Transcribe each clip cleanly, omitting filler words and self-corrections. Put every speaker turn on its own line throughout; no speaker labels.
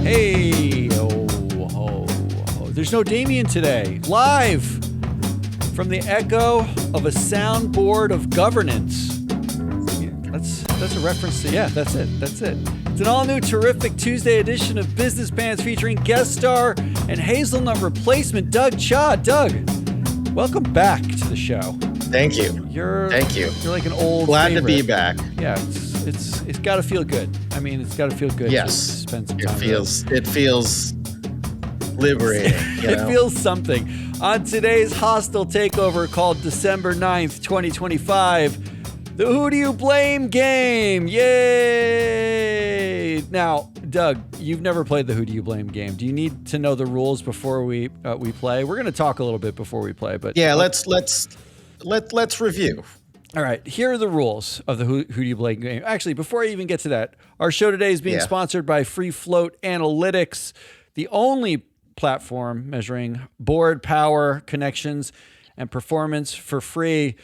Hey, oh. There's no Damien today. Live from the echo of a soundboard of governance. That's a reference to, that's it. It's an all-new terrific Tuesday edition of Business Pants featuring guest star and hazelnut replacement Doug Chia. Doug, welcome back to the show.
Thank you. Thank you.
You're like an old
Glad
favorite.
to be back.
Yeah, it's got to feel good. I mean, it's got to feel good.
Yes,
to spend some time.
It feels liberating.
It feels something. On today's hostile takeover called December 9th, 2025, the Who Do You Blame game. Yay! Now, Doug, you've never played the Who Do You Blame game. Do you need to know the rules before we play? We're going to talk a little bit before we play, but
yeah, let's review.
All right, here are the rules of the Who Do You Blame game. Actually, before I even get to that, our show today is being sponsored by Free Float Analytics, the only platform measuring board power, connections, and performance for free.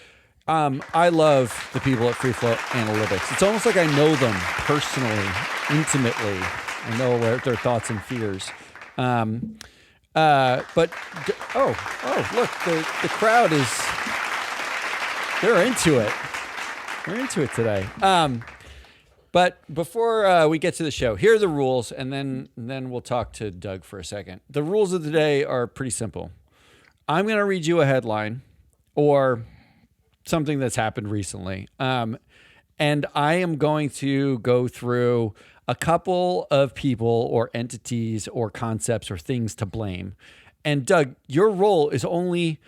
I love the people at Free Float Analytics. It's almost like I know them personally, intimately. I know their thoughts and fears. But look, the crowd is. They're into it. They're into it today. But before we get to the show, here are the rules, and then we'll talk to Doug for a second. The rules of the day are pretty simple. I'm going to read you a headline or something that's happened recently, and I am going to go through a couple of people or entities or concepts or things to blame. And Doug, your role is only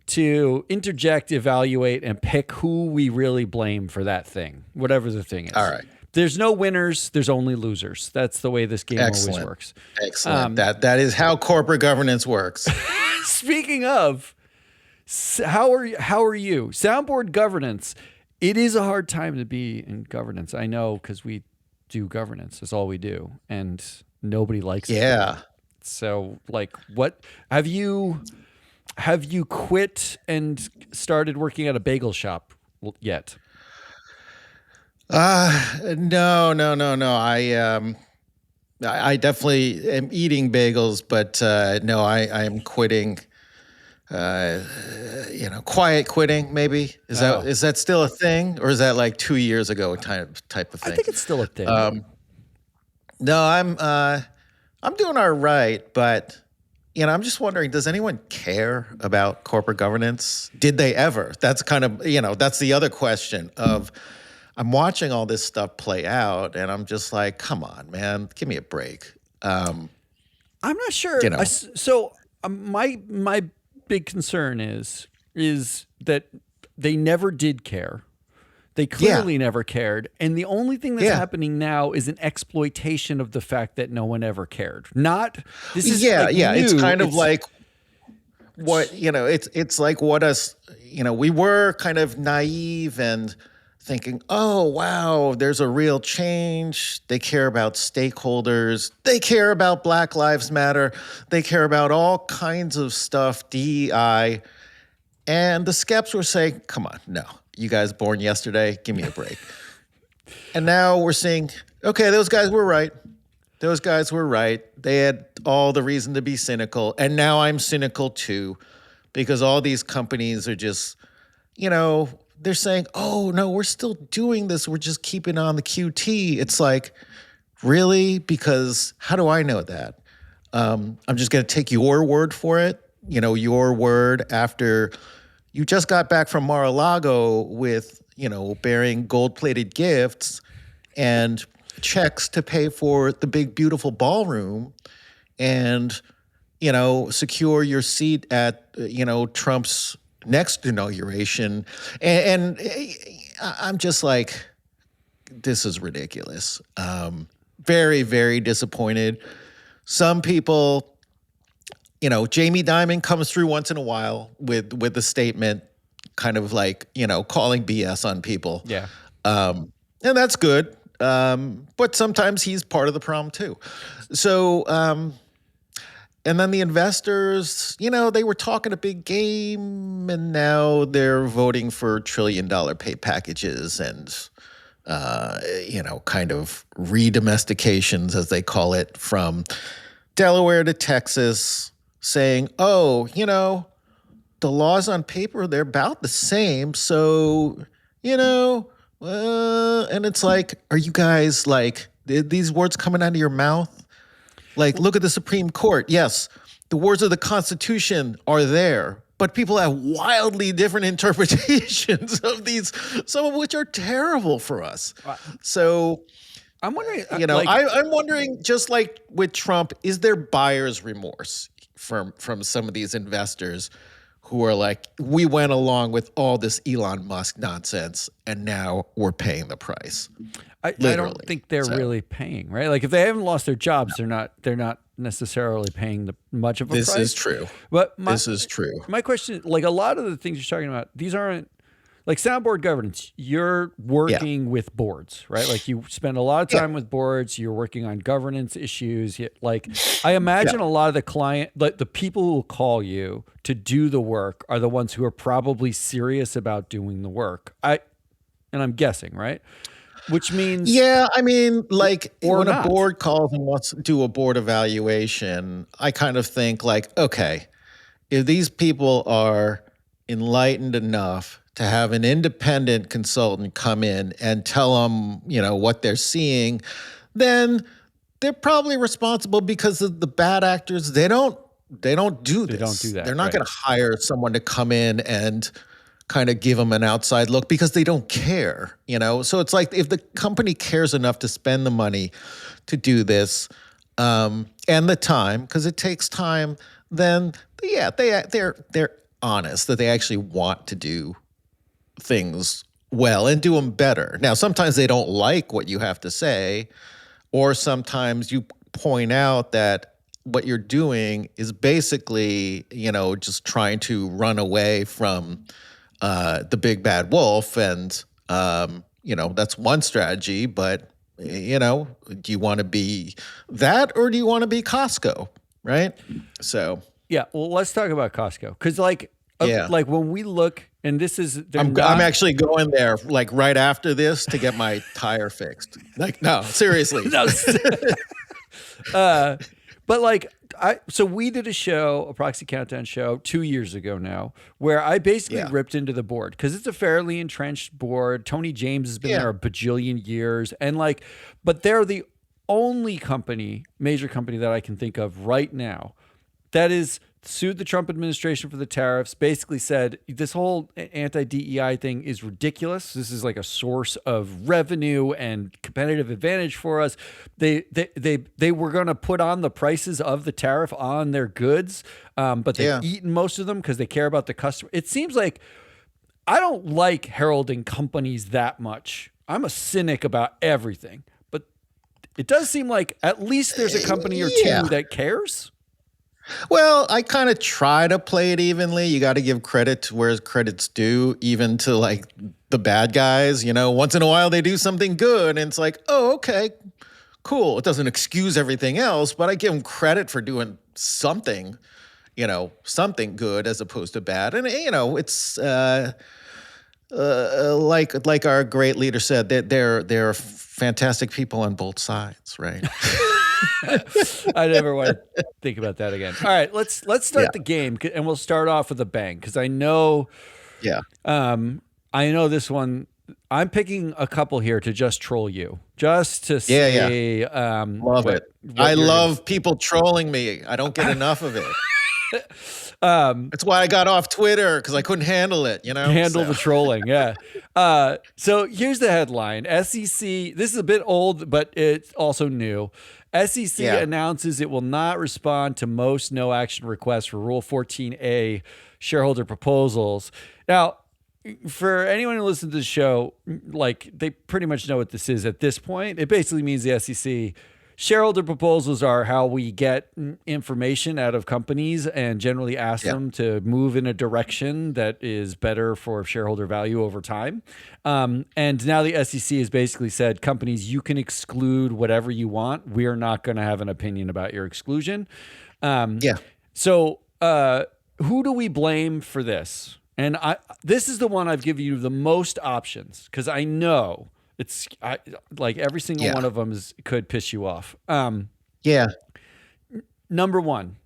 to interject, evaluate, and pick who we really blame for that thing, whatever the thing is.
All right.
There's no winners. There's only losers. That's the way this game always works.
Excellent. That is how corporate governance works.
Speaking of, how are you? Soundboard governance. It is a hard time to be in governance. I know, because we do governance. That's all we do, and nobody likes it.
Yeah.
So, like, what have you quit and started working at a bagel shop yet?
No. I definitely am eating bagels, but no, I am quitting. Quiet quitting, maybe. Is that still a thing, or is that like 2 years ago type of thing?
I think it's still a thing.
No, I'm doing all right, but I'm just wondering, does anyone care about corporate governance? Did they ever? That's kind of, that's the other question of, I'm watching all this stuff play out, and I'm just like, come on, man, give me a break.
I'm not sure. My big concern is that they never did care. They clearly never cared. And the only thing that's happening now is an exploitation of the fact that no one ever cared. This is new.
It's kind of like what, it's like what us, we were kind of naive and thinking, oh, wow, there's a real change. They care about stakeholders. They care about Black Lives Matter. They care about all kinds of stuff, DEI. And the skeptics were saying, come on, no. You guys born yesterday, give me a break. And now we're seeing, okay, those guys were right. They had all the reason to be cynical. And now I'm cynical too, because all these companies are just, they're saying, oh, no, we're still doing this. We're just keeping on the QT. It's like, really? Because how do I know that? I'm just going to take your word for it. Your word after you just got back from Mar-a-Lago with, bearing gold-plated gifts and checks to pay for the big, beautiful ballroom and, secure your seat at, Trump's next inauguration. And I'm just like, this is ridiculous. Very, very disappointed. Some people, Jamie Dimon comes through once in a while with a statement, kind of like, calling BS on people.
Yeah.
And that's good. But sometimes he's part of the problem too. So, and then the investors, they were talking a big game, and now they're voting for $1 trillion pay packages and kind of re-domestications, as they call it, from Delaware to Texas, saying, oh, the laws on paper, they're about the same. So, and it's like, are you guys like, these words coming out of your mouth? Like, look at the Supreme Court. Yes, the words of the Constitution are there, but people have wildly different interpretations of these, some of which are terrible for us. So
I'm wondering,
I'm wondering, just like with Trump, is there buyer's remorse from some of these investors who are like, we went along with all this Elon Musk nonsense and now we're paying the price?
I don't think they're really paying, right? Like if they haven't lost their jobs, they're not necessarily paying much of a price.
This is true.
But
this is true.
My question, like a lot of the things you're talking about, these aren't like soundboard governance. You're working with boards, right? Like you spend a lot of time with boards. You're working on governance issues. Like I imagine a lot of the people who will call you to do the work are the ones who are probably serious about doing the work. And I'm guessing, right? Which means,
I mean, like when
not.
a board calls and wants to do a board evaluation, I kind of think like, okay, if these people are enlightened enough to have an independent consultant come in and tell them, what they're seeing, then they're probably responsible, because the bad actors, they don't do this.
They don't do that.
They're not going to hire someone to come in and kind of give them an outside look, because they don't care, So it's like, if the company cares enough to spend the money to do this, and the time, because it takes time, then they're honest that they actually want to do things well and do them better. Now, sometimes they don't like what you have to say, or sometimes you point out that what you're doing is basically, just trying to run away from the big bad wolf. And, that's one strategy, but, do you want to be that, or do you want to be Costco? Right. So.
Yeah. Well, let's talk about Costco. Cause like when we look, and this is,
I'm actually going there like right after this to get my tire fixed. Like, no, seriously.
But like, so we did a Proxy Countdown show 2 years ago now, where I basically ripped into the board, because it's a fairly entrenched board. Tony James has been there a bajillion years, and like, but they're the only major company that I can think of right now that is sued the Trump administration for the tariffs, basically said this whole anti-DEI thing is ridiculous. This is like a source of revenue and competitive advantage for us. They were going to put on the prices of the tariff on their goods, but they've eaten most of them because they care about the customer. It seems like I don't like heralding companies that much. I'm a cynic about everything, but it does seem like at least there's a company or two that cares.
Well, I kind of try to play it evenly. You got to give credit to where credit's due, even to like the bad guys. Once in a while they do something good, and it's like, oh, okay, cool. It doesn't excuse everything else, but I give them credit for doing something, something good as opposed to bad. And it's like our great leader said, that they're fantastic people on both sides, right?
I never want to think about that again. All right, let's start the game, and we'll start off with a bang, because I know this one. I'm picking a couple here to just troll you, just to say,
love it. I love people trolling me. I don't get enough of it. That's why I got off Twitter, because I couldn't handle it.
Handle the trolling. Yeah. So here's the headline: SEC. This is a bit old, but it's also new. SEC announces it will not respond to most no action requests for Rule 14A shareholder proposals. Now, for anyone who listens to the show, like they pretty much know what this is at this point. It basically means the SEC. Shareholder proposals are how we get information out of companies and generally ask them to move in a direction that is better for shareholder value over time. And now the SEC has basically said, companies, you can exclude whatever you want. We're not going to have an opinion about your exclusion. So who do we blame for this? And this is the one I've given you the most options, because I know Like every single
Yeah.
one of them could piss you off.
Yeah.
Number one,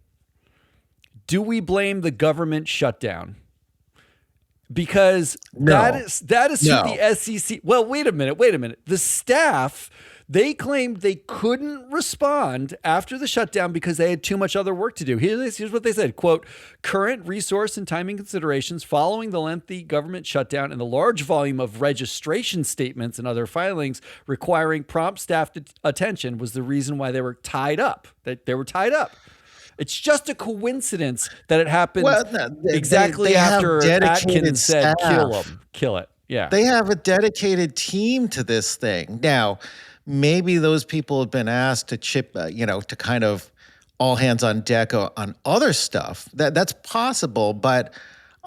do we blame the government shutdown? Because that is who
No.
the SEC. Well, wait a minute. The staff, they claimed they couldn't respond after the shutdown because they had too much other work to do. Here's what they said, quote, current resource and timing considerations following the lengthy government shutdown and the large volume of registration statements and other filings requiring prompt staff attention was the reason why they were tied up. They were tied up. It's just a coincidence that it happened exactly
they
after
have dedicated
Atkins said,
staff.
kill it. Yeah.
They have a dedicated team to this thing. Now, maybe those people have been asked to chip, to kind of all hands on deck on other stuff. That's possible, but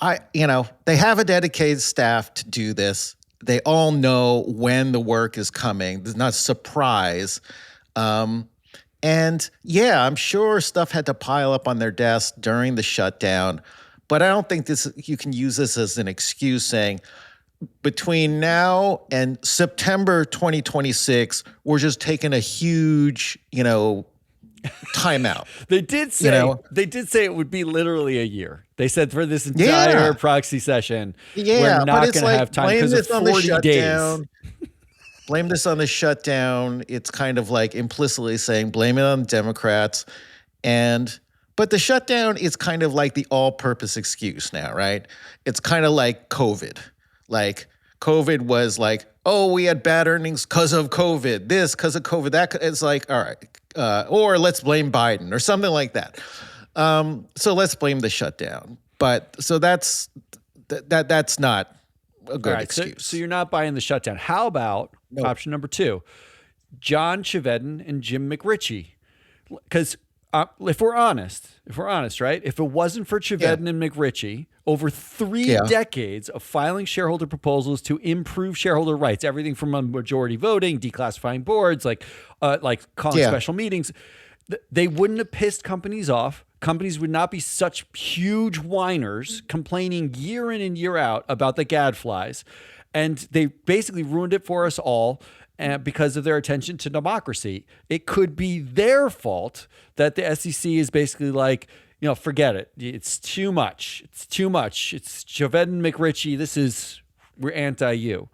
they have a dedicated staff to do this. They all know when the work is coming. There's not a surprise. And yeah, I'm sure stuff had to pile up on their desk during the shutdown, but I don't think you can use this as an excuse saying between now and September 2026, we're just taking a huge, timeout.
They did say it would be literally a year. They said for this entire proxy session, we're not going to have time because of 40 days.
Blame this on the shutdown. It's kind of like implicitly saying blame it on the Democrats. But the shutdown is kind of like the all-purpose excuse now, right? It's kind of like COVID. Like COVID was like, oh, we had bad earnings because of COVID. This because of COVID. That it's like, all right, or let's blame Biden or something like that. So let's blame the shutdown. But so that's not a good excuse.
So you're not buying the shutdown. How about option number two, John Cheveddan and Jim McRitchie? Because if we're honest, right? If it wasn't for Cheveddan and McRitchie, over 3 decades of filing shareholder proposals to improve shareholder rights, everything from majority voting, declassifying boards, like calling special meetings, they wouldn't have pissed companies off. Companies would not be such huge whiners complaining year in and year out about the gadflies. And they basically ruined it for us all because of their attention to democracy. It could be their fault that the SEC is basically like, forget it. It's too much. It's Cheveddan and McRitchie. We're anti-you.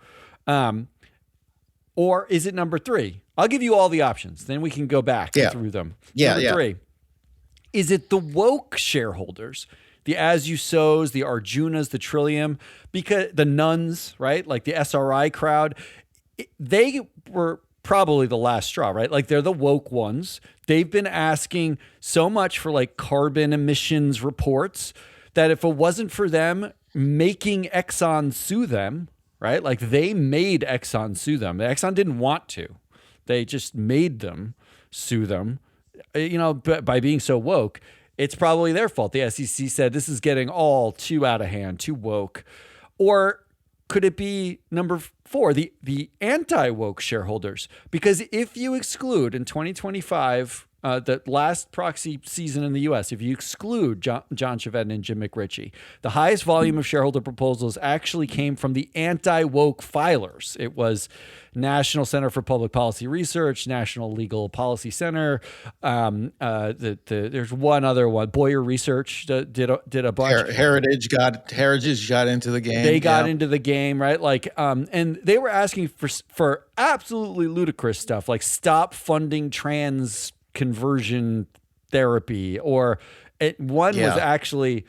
Or is it number three? I'll give you all the options. Then we can go back through them. Number three. Is it the woke shareholders, the As You Sows, the Arjunas, the Trillium, because the nuns, right? Like the SRI crowd, they were probably the last straw, right? Like they're the woke ones. They've been asking so much for like carbon emissions reports that if it wasn't for them making Exxon sue them, right? Like they made Exxon sue them. Exxon didn't want to. They just made them sue them. By being so woke, it's probably their fault. The SEC said this is getting all too out of hand, too woke. Or could it be number four, the anti-woke shareholders? Because if you exclude in 2025, the last proxy season in the U.S., if you exclude John Cheveddan and Jim McRitchie, the highest volume of shareholder proposals actually came from the anti-woke filers. It was National Center for Public Policy Research, National Legal Policy Center. There's one other one, Boyer Research did a bunch.
Heritage got into the game.
They got into the game, right? Like, and they were asking for absolutely ludicrous stuff, like stop funding trans conversion therapy, or one was actually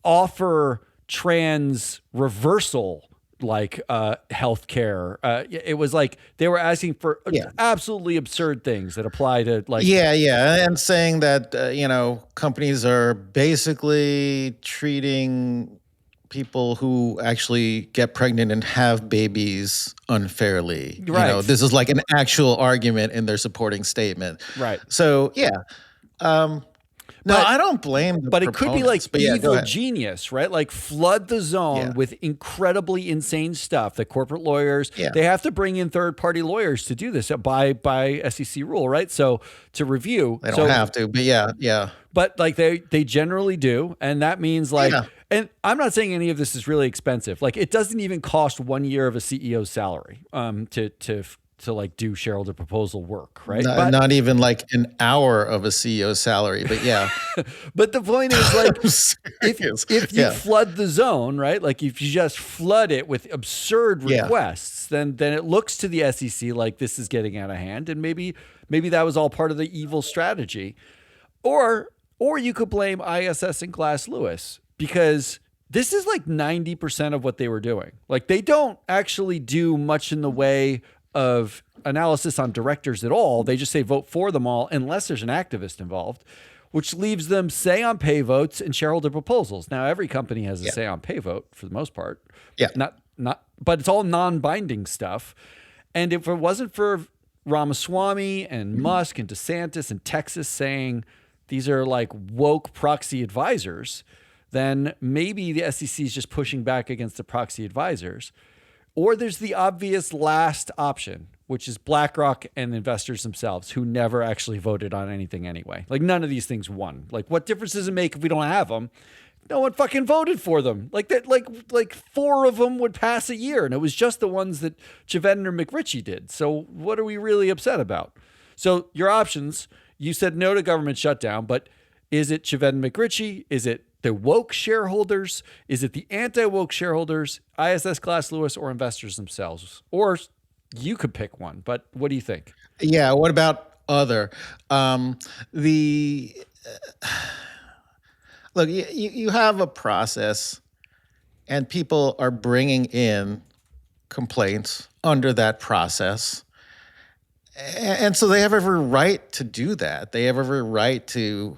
offer trans reversal, like healthcare. It was like they were asking for absolutely absurd things that apply to like
and saying that companies are basically treating people who actually get pregnant and have babies unfairly.
Right.
This is like an actual argument in their supporting statement.
Right.
So No, I don't blame the
But it could be like
proponents, but yeah, go
evil
ahead.
genius, right? Like flood the zone
Yeah.
with incredibly insane stuff. The corporate lawyers,
Yeah.
they have to bring in third-party lawyers to do this by SEC rule, right? So to review.
They don't have to, but yeah.
But like they generally do, and that means like,
Yeah.
and I'm not saying any of this is really expensive. Like it doesn't even cost 1 year of a CEO's salary to like do shareholder proposal work, right?
Not even like an hour of a CEO salary, but yeah.
But the point is like,
Serious.
if you
Yeah.
flood the zone, right? Like if you just flood it with absurd
Yeah.
requests, then it looks to the SEC like this is getting out of hand, and maybe that was all part of the evil strategy, or you could blame ISS and Glass Lewis, because this is like 90% of what they were doing. Like they don't actually do much in the way of analysis on directors at all. They just say vote for them all unless there's an activist involved, which leaves them say on pay votes and shareholder proposals. Now every company has a say on pay vote for the most part.
Yeah.
But it's all non-binding stuff. And if it wasn't for Ramaswamy and Musk and DeSantis and Texas saying these are like woke proxy advisors, then maybe the SEC is just pushing back against the proxy advisors. Or there's the obvious last option, which is BlackRock and investors themselves, who never actually voted on anything anyway. Like none of these things won. Like what difference does it make if we don't have them? No one fucking voted for them. Like that, like 4 of them would pass a year, and it was just the ones that Cheveddan or McRitchie did. So what are we really upset about? So your options, you said no to government shutdown, but is it Cheveddan and McRitchie? Is it the woke shareholders? Is it the anti-woke shareholders, ISS, Glass Lewis, or investors themselves? Or you could pick one, but what do you think?
Yeah. What about other? Look, you have a process, and people are bringing in complaints under that process. And so they have every right to do that. They have every right to,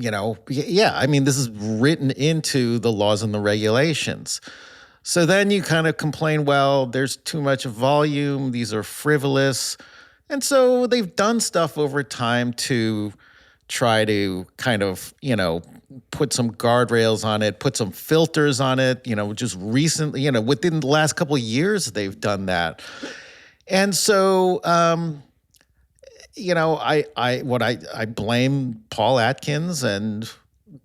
I mean, this is written into the laws and the regulations. So then you kind of complain, well, there's too much volume. These are frivolous. And so they've done stuff over time to try to kind of, put some guardrails on it, put some filters on it, just recently, within the last couple of years, they've done that. And so, I blame Paul Atkins and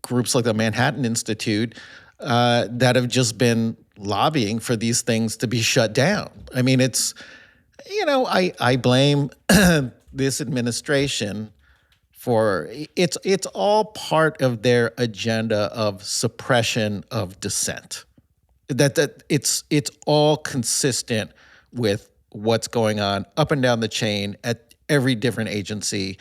groups like the Manhattan Institute that have just been lobbying for these things to be shut down. I mean, it's, I blame this administration for it's all part of their agenda of suppression of dissent. That it's all consistent with what's going on up and down the chain at every different agency.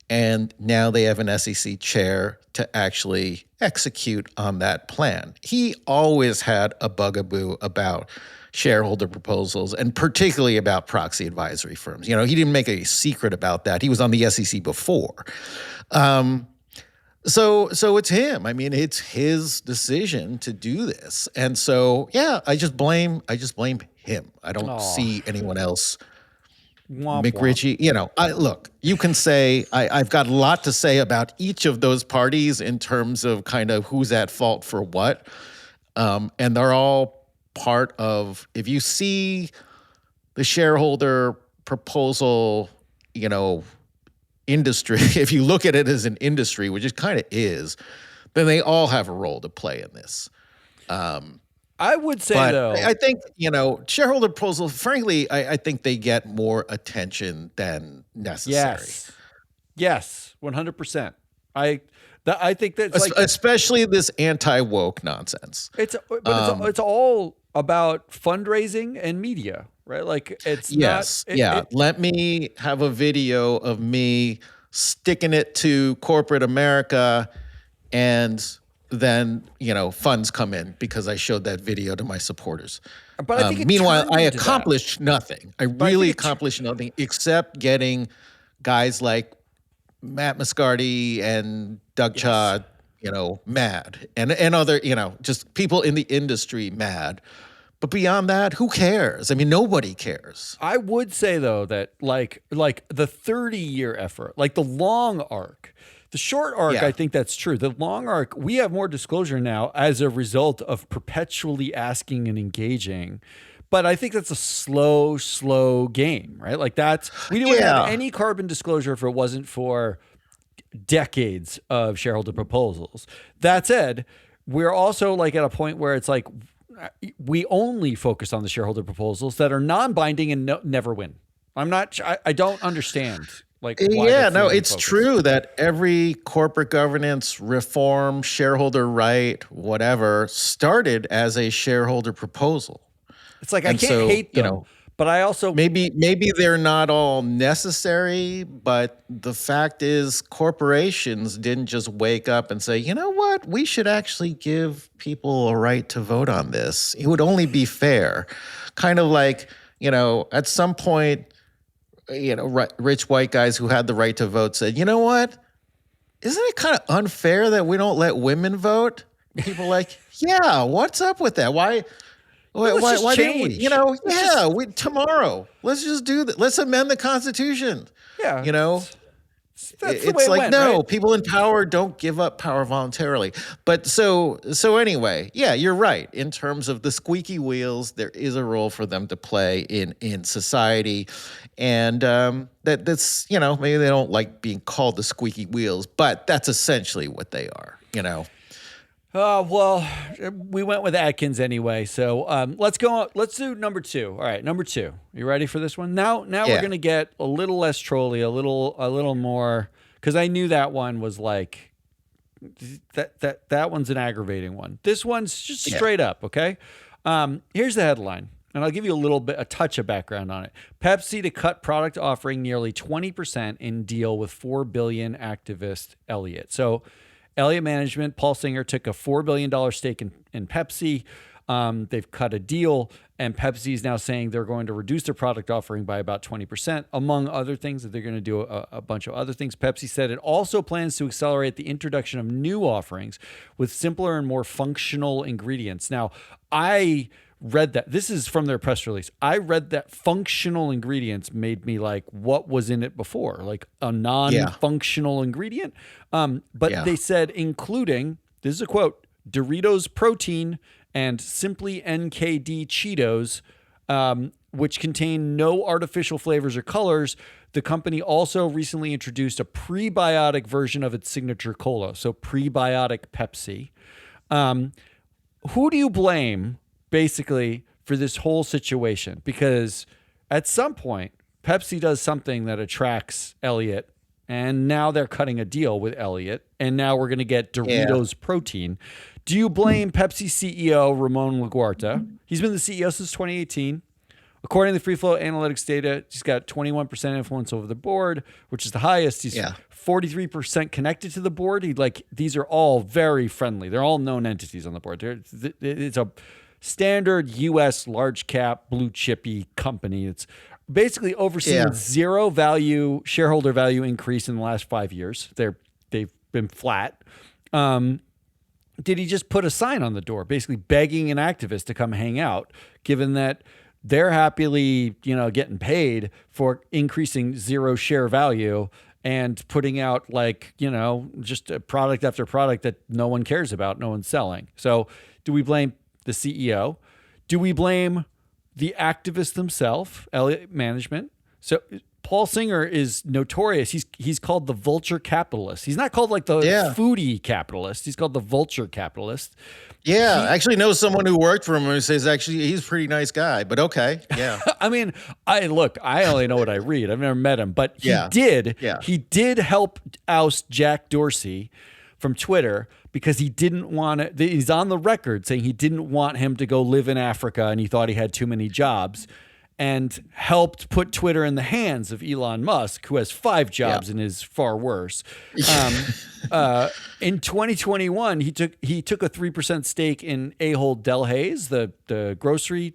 And now they have an SEC chair to actually execute on that plan. He always had a bugaboo about shareholder proposals, and particularly about proxy advisory firms. He didn't make a secret about that. He was on the SEC before. So it's him. I mean, it's his decision to do this. And so, yeah, I just blame him. I don't see anyone else.
Womp
McRitchie, look, you can say, I've got a lot to say about each of those parties in terms of kind of who's at fault for what. And they're all part of, if you see the shareholder proposal, industry, if you look at it as an industry, which it kind of is, then they all have a role to play in this.
I would say,
but
though,
I think, shareholder proposals, frankly, I think they get more attention than necessary.
Yes, 100%. I think that's like,
especially this anti-woke nonsense.
It's all about fundraising and media, right? Like it's
Let me have a video of me sticking it to corporate America, and then funds come in because I showed that video to my supporters.
But I think
meanwhile, I accomplished nothing. I really accomplished nothing except getting guys like Matt Moscardi and Doug Chia, mad, and other, just people in the industry mad. But beyond that, who cares? I mean, nobody cares.
I would say, though, that like the 30-year effort, like the long arc, The short arc,
Yeah.
I think that's true. The long arc, we have more disclosure now as a result of perpetually asking and engaging. But I think that's a slow game, right? Like we wouldn't have any carbon disclosure if it wasn't for decades of shareholder proposals. That said, we're also like at a point where it's like we only focus on the shareholder proposals that are non-binding and never win. I don't understand. Like, why
it's true that every corporate governance reform, shareholder right, whatever, started as a shareholder proposal.
It's like, I can't hate them, but I also
maybe they're not all necessary, but the fact is corporations didn't just wake up and say, you know what, we should actually give people a right to vote on this. It would only be fair. Kind of like, at some point, rich white guys who had the right to vote said, you know what? Isn't it kind of unfair that we don't let women vote? People are like, yeah, what's up with that? Why didn't we? Tomorrow, let's just do that. Let's amend the Constitution.
Yeah.
It's like, no, people in power don't give up power voluntarily. But so anyway, yeah, you're right. In terms of the squeaky wheels, there is a role for them to play in society. And that's, maybe they don't like being called the squeaky wheels, but that's essentially what they are,
Well, we went with Atkins anyway. So let's go. Let's do number 2. All right, number 2. You ready for this one? Now we're gonna get a little less trolly, a little more, because I knew that one was like that one's an aggravating one. This one's just straight up. Okay. Here's the headline, and I'll give you a touch of background on it. Pepsi to cut product offering nearly 20% in deal with $4 billion activist Elliott. So Elliott Management, Paul Singer, took a $4 billion stake in Pepsi. They've cut a deal, and Pepsi is now saying they're going to reduce their product offering by about 20%, among other things, that they're going to do a bunch of other things. Pepsi said it also plans to accelerate the introduction of new offerings with simpler and more functional ingredients. Now, I read that. This is from their press release. I read that functional ingredients made me like, what was in it before? Like a non-functional ingredient? But they said including, this is a quote, Doritos protein and Simply NKD Cheetos, which contain no artificial flavors or colors. The company also recently introduced a prebiotic version of its signature cola. So prebiotic Pepsi. Who do you blame basically for this whole situation? Because at some point, Pepsi does something that attracts Elliott, and now they're cutting a deal with Elliott, and now we're going to get Doritos protein. Do you blame Pepsi CEO Ramon Laguarta? He's been the CEO since 2018. According to the Free Flow Analytics data, he's got 21% influence over the board, which is the highest. He's 43% connected to the board. These are all very friendly. They're all known entities on the board. It's a standard U.S. large cap blue chippy company. It's basically overseeing zero shareholder value increase in the last 5 years. They've been flat. Did he just put a sign on the door, basically begging an activist to come hang out, given that they're happily, getting paid for increasing zero share value and putting out just a product after product that no one cares about, no one's selling? So do we blame the CEO? Do we blame the activists themselves, Elliott Management? So Paul Singer is notorious. He's called the vulture capitalist. He's not called like the foodie capitalist. He's called the vulture capitalist.
Yeah, I actually know someone who worked for him who says actually he's a pretty nice guy, but okay. Yeah.
I mean, I only know what I read. I've never met him, but he did help oust Jack Dorsey from Twitter because he didn't want to. He's on the record saying he didn't want him to go live in Africa and he thought he had too many jobs, and helped put Twitter in the hands of Elon Musk, who has 5 jobs and is far worse. In 2021, he took a 3% stake in Ahold Delhaize, the grocery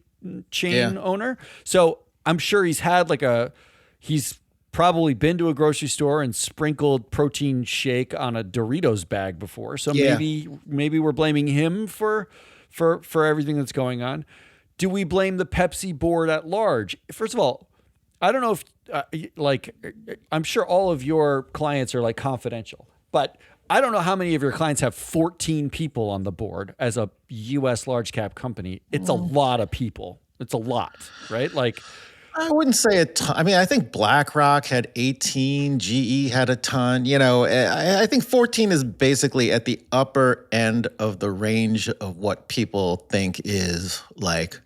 chain owner. So I'm sure he's had he's probably been to a grocery store and sprinkled protein shake on a Doritos bag before. So maybe we're blaming him for everything that's going on. Do we blame the Pepsi board at large? First of all, I don't know if I'm sure all of your clients are confidential. But I don't know how many of your clients have 14 people on the board as a U.S. large cap company. It's a lot of people. It's a lot, right? Like,
I wouldn't say a ton. I mean, I think BlackRock had 18, GE had a ton. I think 14 is basically at the upper end of the range of what people think is like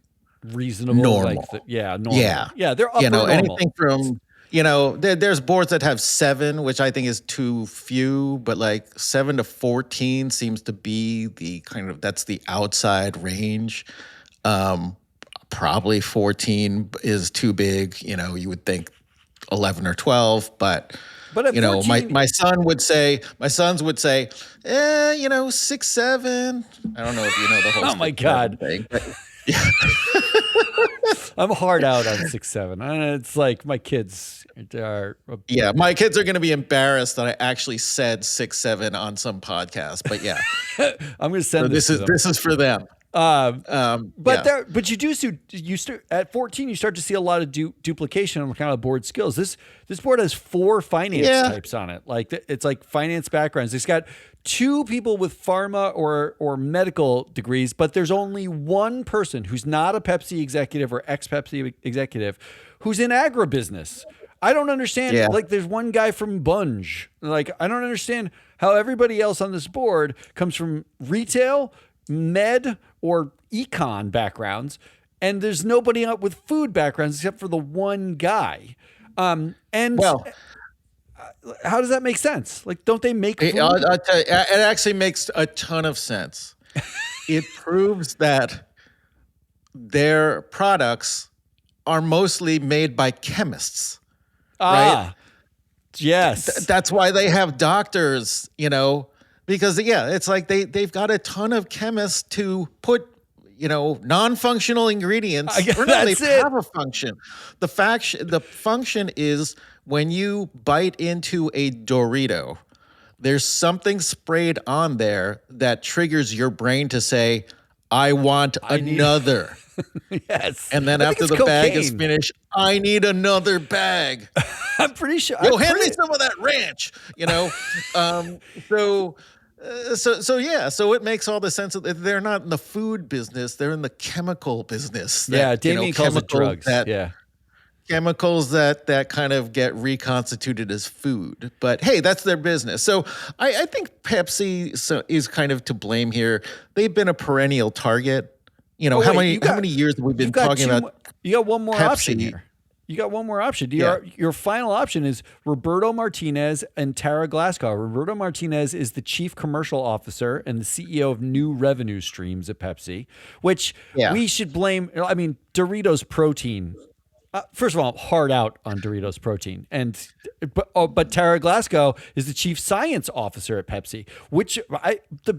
reasonable.
normal.
Normal. Yeah. They're upper normal.
Anything from, there's boards that have 7, which I think is too few, but like 7 to 14 seems to be that's the outside range. Probably 14 is too big. You would think 11 or 12, but
at 14,
my sons would say, 6, 7. I don't know if you know the whole
oh my God
thing. But,
I'm hard out on 6, 7. It's like my kids are.
Yeah, my kids are going to be embarrassed that I actually said 6, 7 on some podcast. But yeah,
I'm going to send
this is for them.
But you do at 14 you start to see a lot of duplication on kind of board skills. This board has 4 finance types on it. Like it's like finance backgrounds. It's got 2 people with pharma or medical degrees, but there's only one person who's not a Pepsi executive or ex-Pepsi executive who's in agribusiness. I don't understand.
Yeah.
Like there's one guy from Bunge. Like I don't understand how everybody else on this board comes from retail, med, or econ backgrounds, and there's nobody out with food backgrounds except for the one guy. How does that make sense? Like, don't they make food?
I'll tell you, it actually makes a ton of sense. It proves that their products are mostly made by chemists, right?
Yes.
That's why they have doctors, because it's like they've got a ton of chemists to put, non-functional ingredients. They have a function. The function is when you bite into a Dorito, there's something sprayed on there that triggers your brain to say, I want another.
Yes.
And then after the bag is finished, I need another bag.
I'm pretty sure.
Hand me some of that ranch, So it makes all the sense that they're not in the food business; they're in the chemical business.
Damien calls it drugs.
Chemicals that kind of get reconstituted as food. But hey, that's their business. So I think Pepsi is kind of to blame here. They've been a perennial target. How many years have we been talking about?
You got one more
Pepsi.
option here. You got one more option. Your final option is Roberto Martinez and Tara Glasgow. Roberto Martinez is the chief commercial officer and the CEO of new revenue streams at Pepsi, which we should blame. I mean, Doritos protein. First of all, hard out on Doritos protein, but Tara Glasgow is the chief science officer at Pepsi.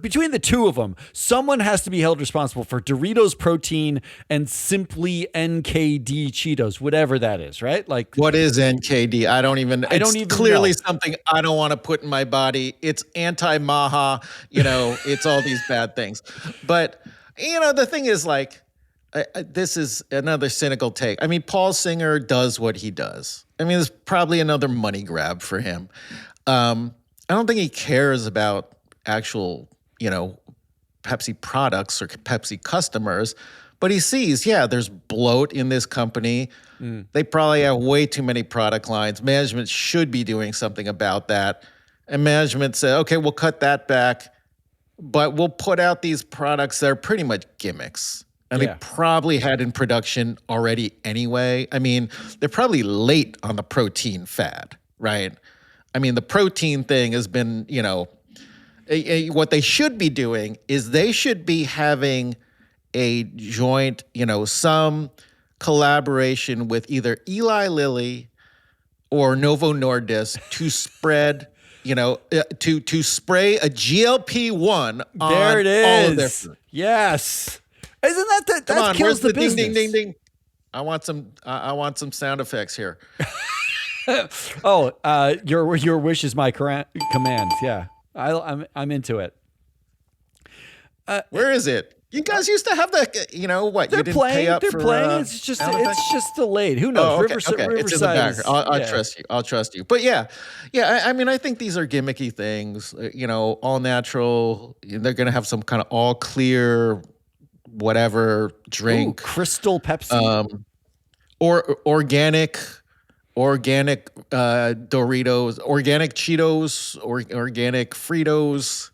Between the two of them, someone has to be held responsible for Doritos protein and Simply NKD Cheetos, whatever that is, right? Like,
what is NKD? I don't even clearly
know.
Something I don't want to put in my body. It's anti-Maha. It's all these bad things. But the thing is, like. This is another cynical take. I mean, Paul Singer does what he does. I mean, it's probably another money grab for him. I don't think he cares about actual, Pepsi products or Pepsi customers, but he sees, there's bloat in this company. They probably have way too many product lines. Management should be doing something about that. And management said, okay, we'll cut that back, but we'll put out these products that are pretty much gimmicks. And they probably had in production already anyway. I mean, they're probably late on the protein fad, right? I mean, the protein thing has been, what they should be doing is they should be having a joint, some collaboration with either Eli Lilly or Novo Nordisk to spread, to spray a GLP-1 on
there it is.
All of their food.
Yes. Isn't that
Come on,
kills
where's the
business?
ding, ding, ding, ding? I want some sound effects here.
Your wish is my command. Yeah, I'm into it.
Where is it? You guys used to have that, you know what?
They're
You didn't
playing.
pay up
They're
for,
playing. It's just delayed. Who knows?
Oh, okay, okay. It's in the
Riverside
back.
is,
I'll
yeah.
trust you. I'll trust you. But yeah, I mean, I think these are gimmicky things. You know, all natural. They're gonna have some kind of all clear, whatever
Ooh,
drink,
Crystal Pepsi.
or organic Doritos, organic Cheetos, or organic Fritos.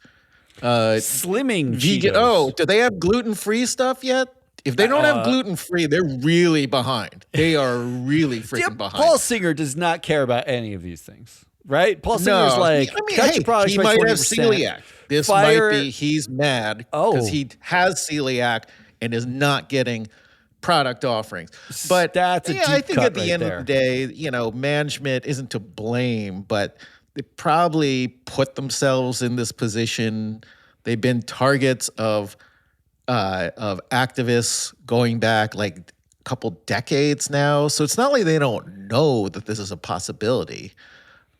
Slimming
Vegan.
Cheetos.
Oh, do they have gluten-free stuff yet? If they don't have gluten-free, they're really behind. They are really freaking behind.
Paul Singer does not care about any of these things, right? Paul Singer's like,
I mean,
cut your products
he
by
might
20%.
have celiac. This might be he's mad because he has celiac and is not getting product offerings. But
that's a deep
I think
cut
at the
right
end
there.
of the day, you know, management isn't to blame, but they probably put themselves in this position. They've been targets of activists going back like a couple decades now. So it's not like they don't know that this is a possibility.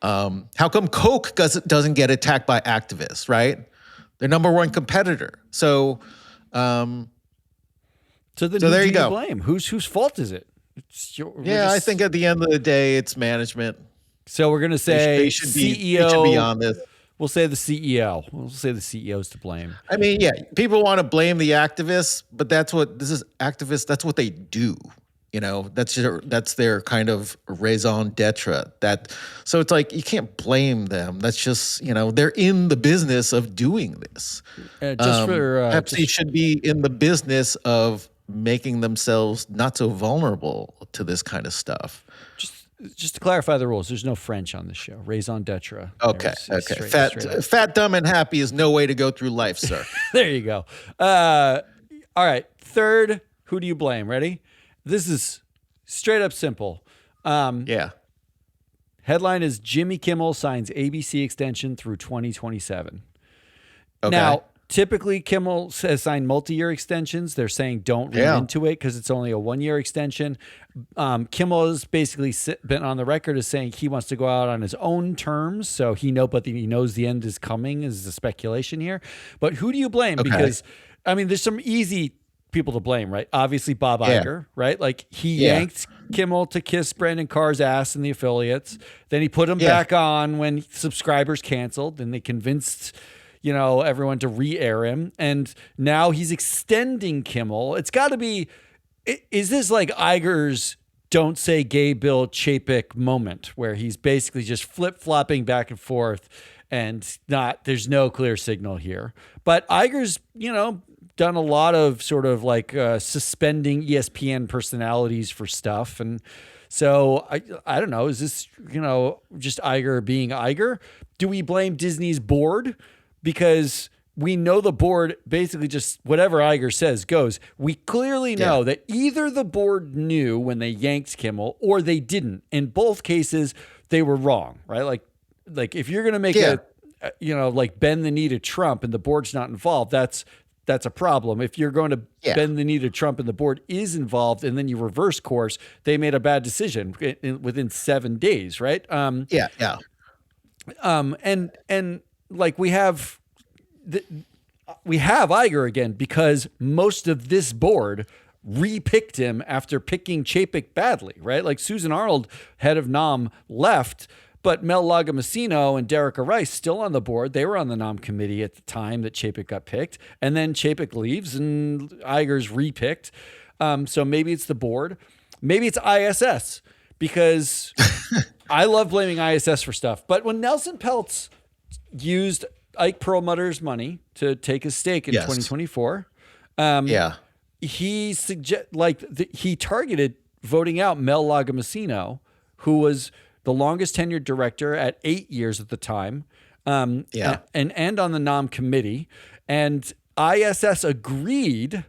How come Coke doesn't get attacked by activists, right? Their number one competitor. So
So then
there you
who do
go.
blame? Whose fault is it?
I think at the end of the day, it's management.
So we're gonna say
They should
CEO.
be on this.
We'll say the CEO. We'll say the CEO's to blame.
I mean, yeah, people want to blame the activists, but that's what this is. Activists, that's what they do. You know, that's their kind of raison d'etre. So it's like you can't blame them. That's just, you know, they're in the business of doing this. Pepsi should be in the business of making themselves not so vulnerable to this kind of stuff.
Just to clarify the rules, there's no French on this show. Raison d'etre.
Okay. Fat, dumb, and happy is no way to go through life, sir.
There you go. All right. Third, who do you blame? Ready? This is straight up simple.
Yeah.
Headline is Jimmy Kimmel signs ABC extension through 2027.
Okay.
Now, typically Kimmel has signed multi-year extensions. They're saying don't read into it because it's only a 1-year extension. Kimmel has basically been on the record as saying he wants to go out on his own terms. So he knows the end is coming is the speculation here. But who do you blame?
Okay.
Because, I mean, there's some easy people to blame, right? Obviously Bob Iger, right? Like he yanked Kimmel to kiss Brandon Carr's ass in the affiliates. Then he put him back on when subscribers canceled and they convinced, you know, everyone to re-air him. And now he's extending Kimmel. It's got to be, is this like Iger's don't say gay Bill Chapek moment where he's basically just flip-flopping back and forth and there's no clear signal here. But Iger's, you know, done a lot of sort of like suspending ESPN personalities for stuff. And so I don't know, is this, you know, just Iger being Iger? Do we blame Disney's board? Because we know the board basically just whatever Iger says goes. We clearly know that either the board knew when they yanked Kimmel or they didn't. In both cases, they were wrong, right? Like if you're going to make like bend the knee to Trump and the board's not involved, that's a problem. If you're going to bend the knee to Trump and the board is involved and then you reverse course, they made a bad decision within 7 days, right? And like we have Iger again because most of this board re-picked him after picking Chapek badly, right? Like Susan Arnold, head of NOM, left, but Mel Lagomasino and Derica Rice still on the board. They were on the NOM committee at the time that Chapek got picked, and then Chapek leaves and Iger's re-picked. So maybe it's the board, maybe it's ISS because I love blaming ISS for stuff. But when Nelson Peltz used Ike Perlmutter's money to take his stake in 2024. He he targeted voting out Mel Lagomasino, who was the longest tenured director at 8 years at the time, and on the NOM committee. And ISS agreed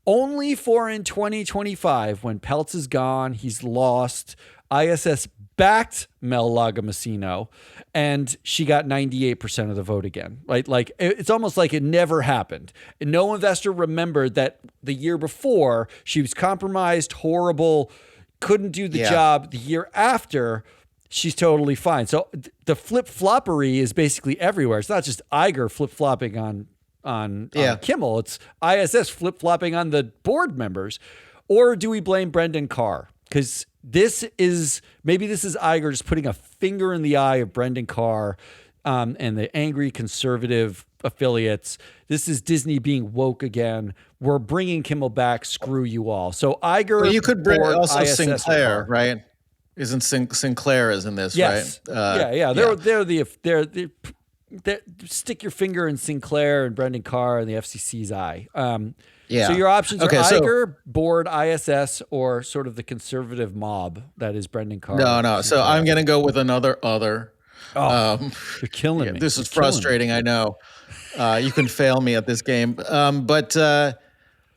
only for in 2025 when Peltz is gone, he's lost. ISS backed Mel Lagomasino, and she got 98% of the vote again. Right? Like it's almost like it never happened. And no investor remembered that the year before she was compromised, horrible, couldn't do the job. The year after, she's totally fine. So the flip-floppery is basically everywhere. It's not just Iger flip-flopping on on
Yeah.
Kimmel. It's ISS flip-flopping on the board members. Or do we blame Brendan Carr? Because this is Iger just putting a finger in the eye of Brendan Carr and the angry conservative affiliates. This is Disney being woke again. We're bringing Kimmel back. Screw you all. So Iger,
Well, you could bring
board,
also
ISS,
Sinclair, right? Isn't Sinclair is in this,
yes.
right?
Yeah. They're stick your finger in Sinclair and Brendan Carr and the FCC's eye.
Yeah.
So your options are
Okay,
Iger, board, ISS, or sort of the conservative mob that is Brendan Carr.
No. So I'm going to go with another other.
You're killing me.
This is
You're killing
frustrating. I know. You can fail me at this game. But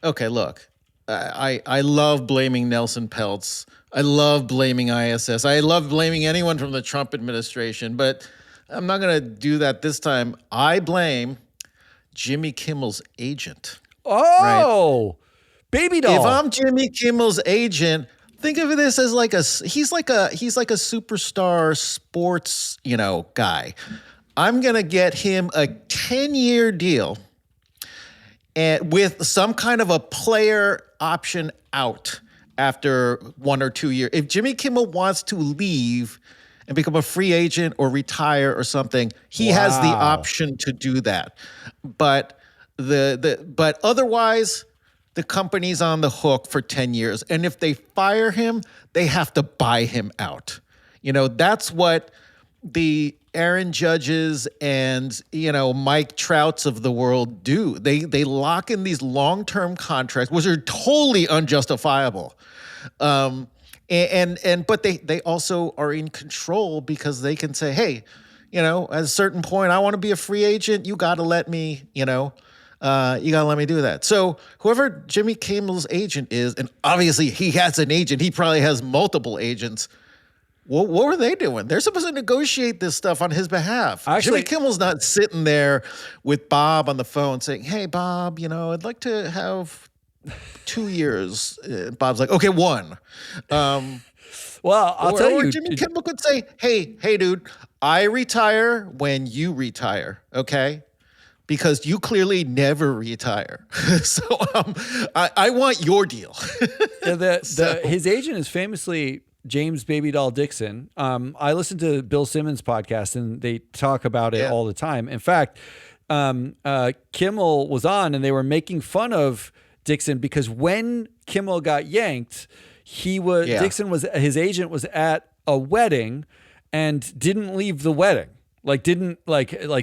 okay, look, I love blaming Nelson Peltz. I love blaming ISS. I love blaming anyone from the Trump administration, but I'm not going to do that this time. I blame Jimmy Kimmel's agent.
Oh, baby doll.
If I'm Jimmy Kimmel's agent, think of this as he's like a superstar sports, guy. I'm gonna get him a 10-year deal and with some kind of a player option out after 1 or 2 years. If Jimmy Kimmel wants to leave and become a free agent or retire or something, he has the option to do that. But but otherwise, the company's on the hook for 10 years. And if they fire him, they have to buy him out. That's what the Aaron Judges and, Mike Trouts of the world do. They lock in these long-term contracts, which are totally unjustifiable. But they also are in control because they can say, hey, at a certain point, I want to be a free agent. You got to let me, you got to let me do that. So whoever Jimmy Kimmel's agent is, and obviously he has an agent, he probably has multiple agents. What were they doing? They're supposed to negotiate this stuff on his behalf.
Actually,
Jimmy Kimmel's not sitting there with Bob on the phone saying, hey, Bob, I'd like to have 2 years. Bob's like, okay, 1.
Well, I'll tell you.
Jimmy Kimmel could say, hey, dude, I retire when you retire, okay? Because you clearly never retire. So I want your deal.
His agent is famously James Baby Doll Dixon. I listen to Bill Simmons' podcast, and they talk about it all the time. In fact, Kimmel was on, and they were making fun of Dixon because when Kimmel got yanked, his agent was at a wedding and didn't leave the wedding. Didn't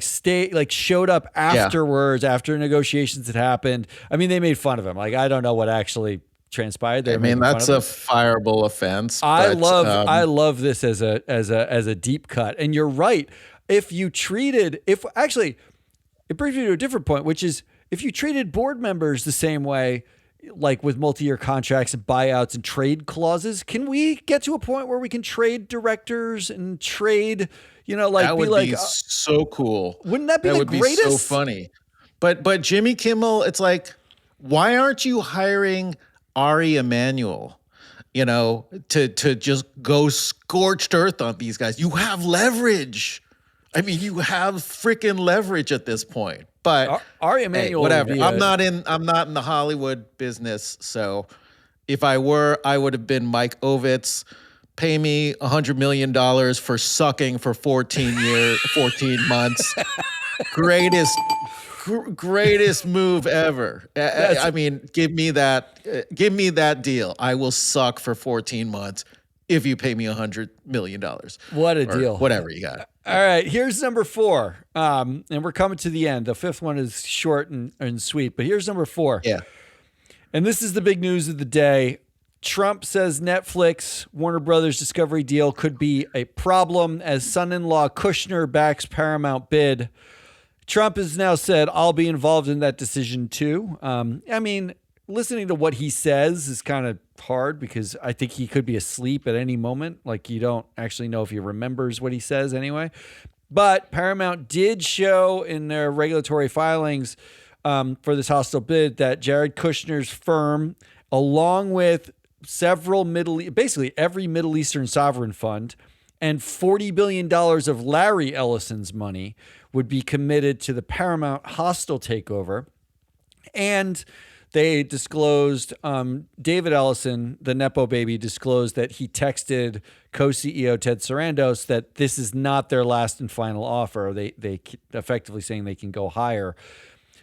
stay, showed up afterwards after negotiations had happened. I mean, they made fun of him. I don't know what actually transpired.
That's a fireable offense.
I love this as a deep cut. And you're right. It brings me to a different point, which is if you treated board members the same way, like with multi-year contracts and buyouts and trade clauses, can we get to a point where we can trade directors and trade,
that would be so cool.
Wouldn't that be the greatest?
That would be so funny. But Jimmy Kimmel, it's like, why aren't you hiring Ari Emanuel, to just go scorched earth on these guys? You have leverage. I mean, you have freaking leverage at this point. But
Ari Emanuel,
whatever. I'm not in the Hollywood business. So if I were, I would have been Mike Ovitz. Pay me $100 million for sucking for 14 months. Greatest move ever. I mean, give me that deal. I will suck for 14 months if you pay me $100 million.
What a deal.
Whatever you got.
All right, here's number 4. And we're coming to the end. The 5th one is short and sweet, but here's number 4.
Yeah.
And this is the big news of the day. Trump says Netflix Warner Brothers Discovery deal could be a problem as son-in-law Kushner backs Paramount bid. Trump has now said, I'll be involved in that decision too. I mean, listening to what he says is kind of hard because I think he could be asleep at any moment. You don't actually know if he remembers what he says anyway. But Paramount did show in their regulatory filings for this hostile bid that Jared Kushner's firm, along with several basically every Middle Eastern sovereign fund and $40 billion of Larry Ellison's money would be committed to the Paramount hostile takeover. And they disclosed, David Ellison, the Nepo baby, disclosed that he texted co-CEO Ted Sarandos that this is not their last and final offer. They effectively saying they can go higher.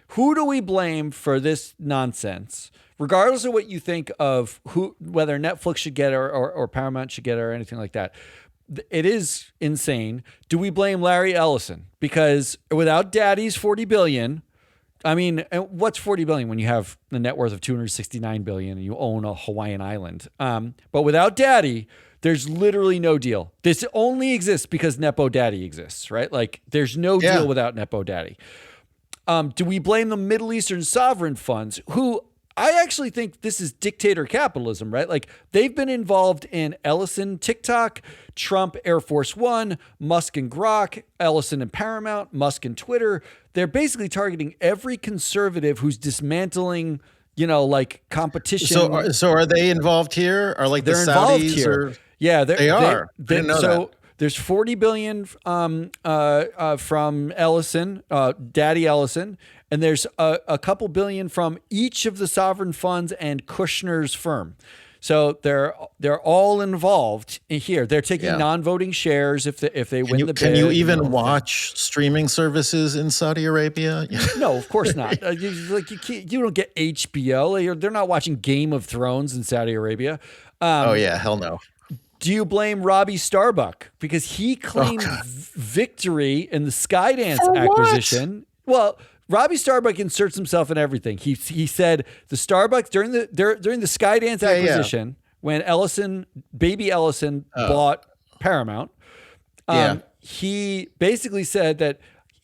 Who do we blame for this nonsense? Regardless of what you think of whether Netflix should get it or Paramount should get it or anything like that, it is insane. Do we blame Larry Ellison? Because without Daddy's $40 billion, I mean, what's $40 billion when you have the net worth of $269 billion and you own a Hawaiian island? But without Daddy, there's literally no deal. This only exists because Nepo Daddy exists, right? Like, there's no deal without Nepo Daddy. Do we blame the Middle Eastern sovereign funds, who I actually think this is dictator capitalism, right? Like, they've been involved in Ellison TikTok, Trump Air Force One, Musk and Grok, Ellison and Paramount, Musk and Twitter. They're basically targeting every conservative who's dismantling, like competition.
So are they involved here? Are like
they're
the
involved
Saudis?
here? Yeah,
they are. I didn't know that.
There's $40 billion from Ellison, Daddy Ellison, and there's a couple billion from each of the sovereign funds and Kushner's firm. So they're all involved in here. They're taking non-voting shares if they win the bid.
Can you even watch streaming services in Saudi Arabia?
No, of course not. You don't get HBO. They're not watching Game of Thrones in Saudi Arabia.
Hell no.
Do you blame Robbie Starbuck because he claimed victory in the Skydance acquisition? Well, Robbie Starbuck inserts himself in everything. He said the Starbucks during the Skydance acquisition when baby Ellison bought Paramount. He basically said that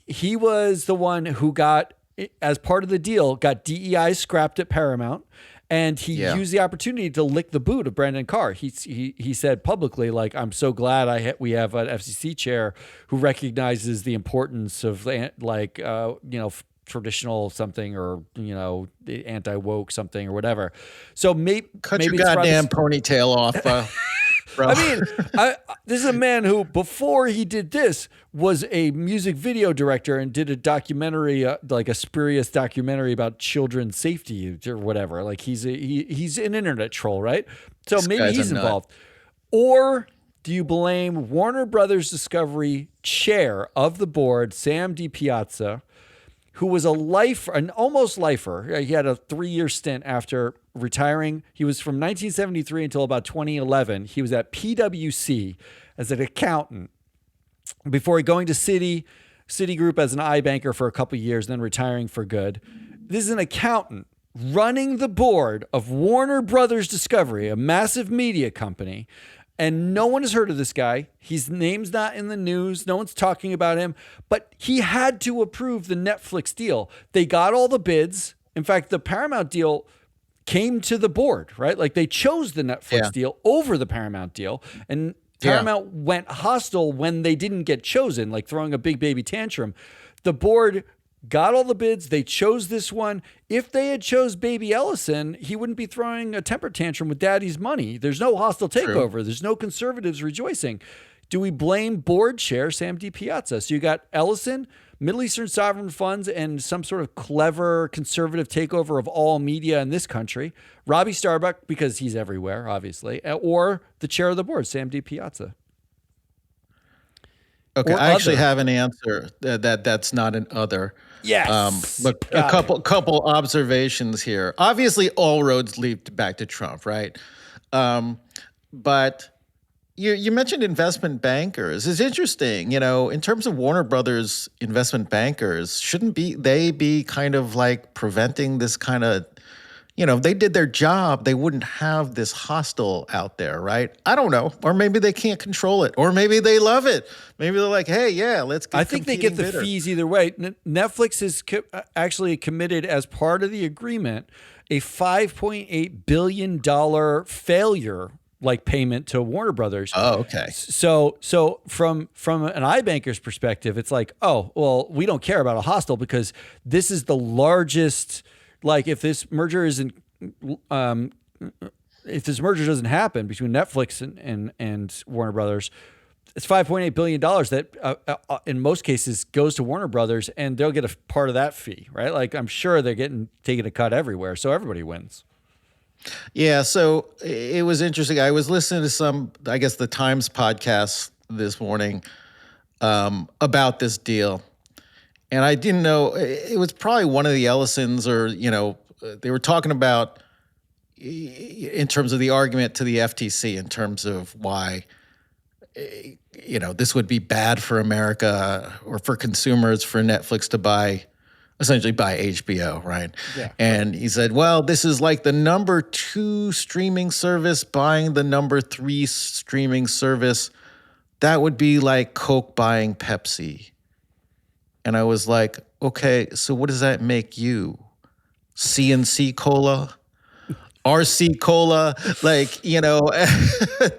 he was the one who got, as part of the deal, got DEI scrapped at Paramount. And he used the opportunity to lick the boot of Brandon Carr. He said publicly, like, I'm so glad we have an FCC chair who recognizes the importance of traditional something or anti-woke something or whatever. So maybe
your goddamn ponytail off, bro.
I mean, this is a man who, before he did this, was a music video director and did a documentary, like a spurious documentary about children's safety or whatever. Like, he's an internet troll, right? So maybe he's involved. Or do you blame Warner Brothers Discovery chair of the board, Sam DiPiazza, who was an almost lifer? He had a 3-year stint after retiring. He was from 1973 until about 2011. He was at PwC as an accountant before going to Citigroup as an iBanker for a couple of years, then retiring for good. This is an accountant running the board of Warner Brothers Discovery, a massive media company. And no one has heard of this guy. His name's not in the news. No one's talking about him. But he had to approve the Netflix deal. They got all the bids. In fact, the Paramount deal came to the board, right? Like, they chose the Netflix deal over the Paramount deal. And Paramount went hostile when they didn't get chosen, like throwing a big baby tantrum. The board got all the bids. They chose this one. If they had chose baby Ellison, he wouldn't be throwing a temper tantrum with Daddy's money. There's no hostile takeover. True. There's no conservatives rejoicing. Do we blame board chair Sam DiPiazza? So you got Ellison, Middle Eastern sovereign funds, and some sort of clever conservative takeover of all media in this country. Robbie Starbuck, because he's everywhere, obviously, or the chair of the board, Sam DiPiazza.
Okay, I actually have an answer that's not an other.
Yes.
But a couple observations here. Obviously, all roads lead back to Trump, right? But you mentioned investment bankers. It's interesting, in terms of Warner Brothers investment bankers, shouldn't they be kind of like preventing this kind of, if they did their job, they wouldn't have this hostile out there, right? I don't know. Or maybe they can't control it. Or maybe they love it. Maybe they're like, hey, let's get
I think they get the fees either way. Netflix is actually committed, as part of the agreement, a $5.8 billion failure payment to Warner Brothers.
Oh, okay.
So from an iBanker's perspective, it's like, oh, well, we don't care about a hostile because this is the largest. Like, if this merger doesn't happen between Netflix and Warner Brothers, It's $5.8 billion that in most cases goes to Warner Brothers, and they'll get a part of that fee, right? Like, I'm sure they're taking a cut everywhere. So everybody wins.
Yeah, so it was interesting. I was listening to some, I guess, the Times podcast this morning about this deal. And I didn't know, it was probably one of the Ellisons, or, they were talking about in terms of the argument to the FTC in terms of why, this would be bad for America or for consumers for Netflix to essentially buy HBO, right?
Yeah.
And he said, well, this is like the number 2 streaming service buying the number 3 streaming service. That would be like Coke buying Pepsi. And I was like, okay, so what does that make you? CNC Cola? RC Cola? Like, a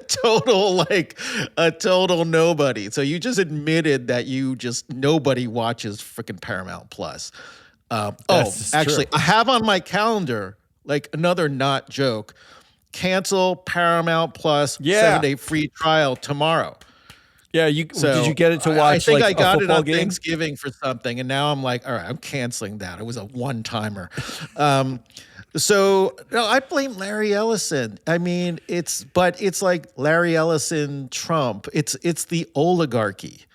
total nobody. So you just admitted that nobody watches freaking Paramount Plus. Actually,
true.
I have on my calendar, like another not joke, cancel Paramount Plus 7-day free trial tomorrow.
Yeah, did you get it to watch?
I think I got it on
game?
Thanksgiving for something, and now I'm like, all right, I'm canceling that. It was a one-timer. So no, I blame Larry Ellison. I mean, it's like Larry Ellison, Trump. It's the oligarchy.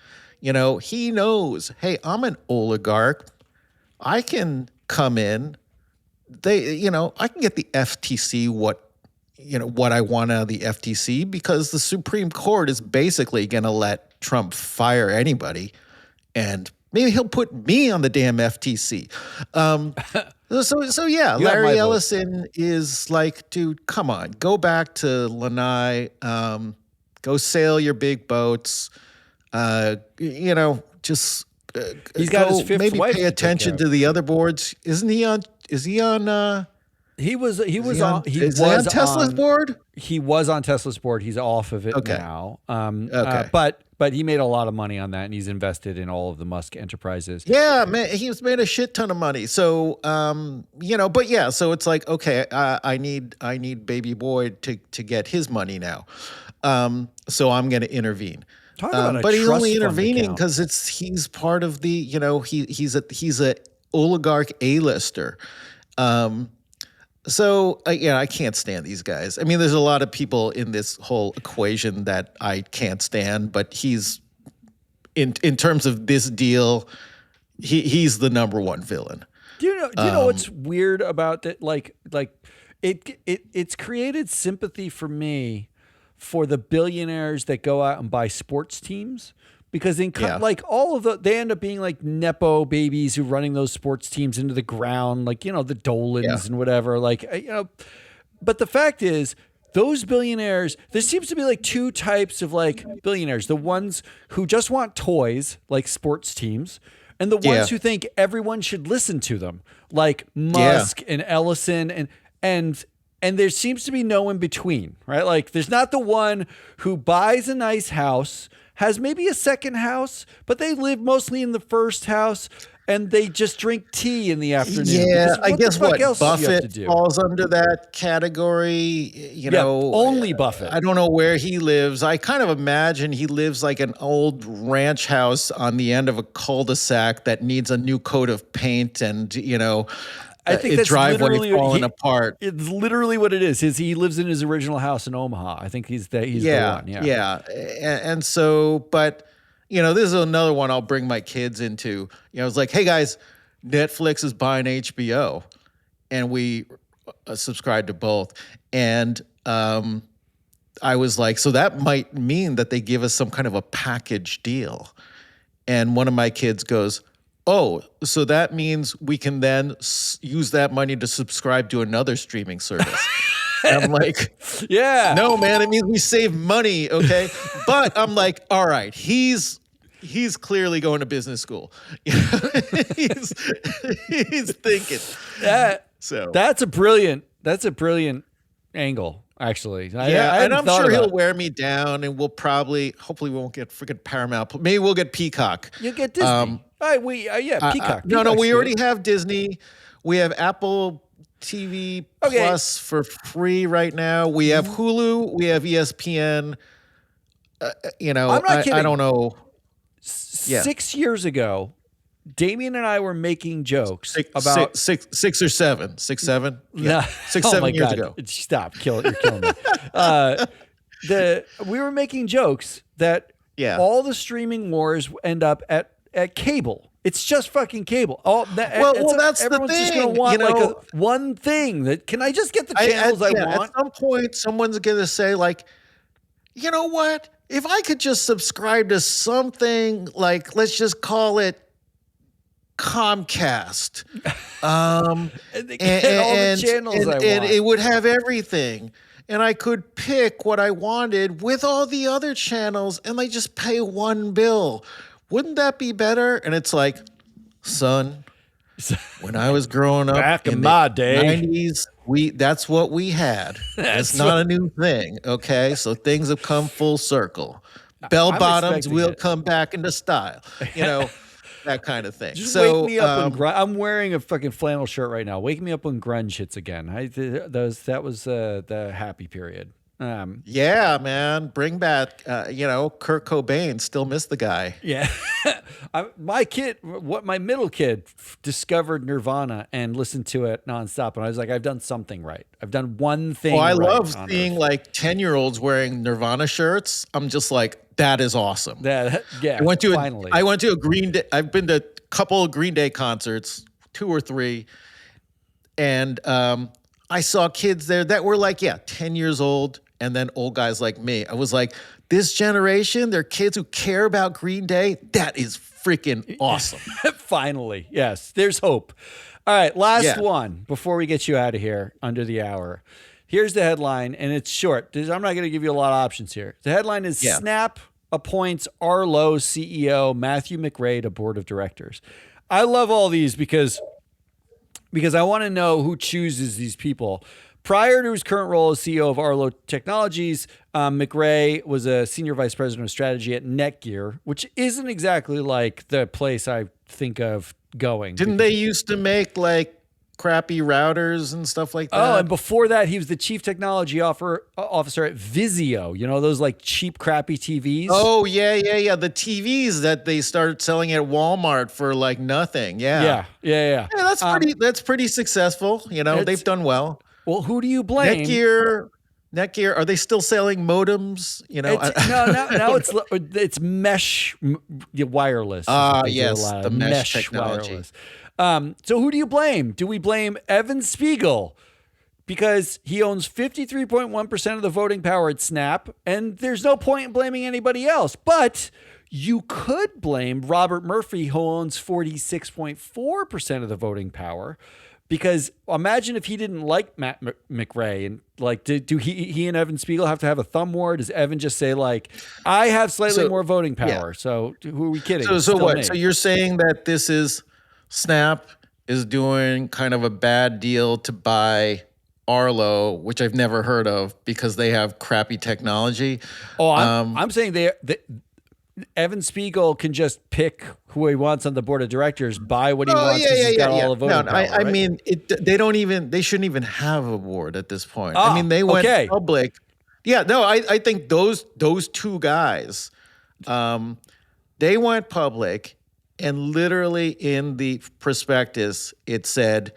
He knows, hey, I'm an oligarch. I can come in. I can get the FTC what I want out of the FTC, because the Supreme Court is basically going to let Trump fire anybody, and maybe he'll put me on the damn FTC. So yeah, Larry Ellison is like, dude, come on, go back to Lanai, go sail your big boats, just
he's got his fifth
maybe
wife
pay attention to the other boards. Isn't he on? Is he on?
He was
on Tesla's board.
He was on Tesla's board. He's off of it now.
Okay.
But he made a lot of money on that, and he's invested in all of the Musk enterprises.
Yeah, man, he's made a shit ton of money. So, but yeah, so it's like, okay, I need baby boy to get his money now. So I'm going to intervene. But he's only intervening because he's part of the, he's a oligarch A-lister. So I can't stand these guys. I mean, there's a lot of people in this whole equation that I can't stand, but he's in terms of this deal, he's the number one villain.
Do you know what's weird about that? Like it's created sympathy for me for the billionaires that go out and buy sports teams. Because like all of they end up being like Nepo babies who running those sports teams into the ground, like, the Dolans and whatever, but the fact is, those billionaires, there seems to be like 2 types of like billionaires: the ones who just want toys, like sports teams, and the ones who think everyone should listen to them, like Musk and Ellison, and there seems to be no in between, right? Like, there's not the one who buys a nice house, has maybe a second house, but they live mostly in the first house, and they just drink tea in the afternoon.
Yeah, I guess Buffett falls under that category.
Only Buffett.
I don't know where he lives. I kind of imagine he lives like an old ranch house on the end of a cul-de-sac that needs a new coat of paint, and
I think that's
driveway falling apart.
It's literally what it is. He lives in his original house in Omaha. I think he's the one.
Yeah. And so, but this is another one I'll bring my kids into. It's like, hey guys, Netflix is buying HBO, and we subscribe to both. And I was like, so that might mean that they give us some kind of a package deal. And one of my kids goes, oh, so that means we can then use that money to subscribe to another streaming service. And I'm like,
yeah,
no, man, it means we save money, okay? But I'm like, all right, he's clearly going to business school. he's thinking.
So that's a brilliant angle, actually.
And I'm sure he'll wear me down, and hopefully we won't get freaking Paramount. Maybe we'll get Peacock.
You'll get Disney. Peacock.
No, we already have Disney. We have Apple TV Plus for free right now. We have Hulu. We have ESPN.
I'm not kidding.
I don't know. Yeah.
6 years ago, Damien and I were making jokes about
six or seven, 6, 7. Yeah.
No.
6,
Oh
7
my
years
God.
ago.
Stop. You're killing me. We were making jokes that all the streaming wars end up at cable. It's just fucking cable.
That's
everyone's
the thing.
just going to want like one thing that can I just get the channels I want?
At some point, someone's going to say like, you know what? If I could just subscribe to something like, let's just call it Comcast,
and they get all the channels I want.
And it would have everything. And I could pick what I wanted with all the other channels and I just pay one bill. Wouldn't that be better? And it's like, son, when I was growing up
back in my
the
day,
90s, that's what we had. It's not a new thing, okay? So things have come full circle. Bell bottoms will come back into style, that kind of thing.
Just wake me up when I'm wearing a fucking flannel shirt right now. Wake me up when grunge hits again. That was the happy period.
Yeah, man, bring back, Kurt Cobain. Still miss the guy.
Yeah, my middle kid discovered Nirvana and listened to it nonstop, and I was like, I've done something right. I've done one thing.
I
right
love seeing like 10-year-olds wearing Nirvana shirts. I'm just like, that is awesome.
I went
to a Green Day. I've been to a couple of Green Day concerts, 2 or 3, and I saw kids there that were like, 10 years old. And then old guys like me. I was like, this generation, they're kids who care about Green Day. That is freaking awesome.
Finally. Yes. There's hope. All right. Last one before we get you out of here under the hour. Here's the headline, and it's short. I'm not going to give you a lot of options here. The headline is Snap appoints Arlo CEO Matthew McRae to board of directors. I love all these because I want to know who chooses these people. Prior to his current role as CEO of Arlo Technologies, McRae was a senior vice president of strategy at Netgear, which isn't exactly like the place I think of going.
Didn't they used to make like crappy routers and stuff like that?
Oh, and before that, he was the chief technology officer at Vizio. Those like cheap, crappy TVs.
Oh, yeah. The TVs that they started selling at Walmart for like nothing. Yeah. That's pretty successful. They've done well.
Well, who do you blame?
Netgear, are they still selling modems?
Now it's mesh wireless.
Yes, the mesh technology.
Wireless. So who do you blame? Do we blame Evan Spiegel because he owns 53.1% of the voting power at Snap, and there's no point in blaming anybody else. But you could blame Robert Murphy, who owns 46.4% of the voting power. Because imagine if he didn't like Matt McRae and like, do he and Evan Spiegel have to have a thumb war? Does Evan just say like, I have slightly more voting power? So who are we kidding?
So what? Me. So you're saying that this is Snap is doing kind of a bad deal to buy Arlo, which I've never heard of because they have crappy technology.
Oh, I'm saying Evan Spiegel can just pick who he wants on the board of directors, buy what he wants because he's got all the voting power.
I mean, they shouldn't even have a board at this point. I mean, they went public. Yeah, no, I think those two guys, they went public, and literally in the prospectus, it said,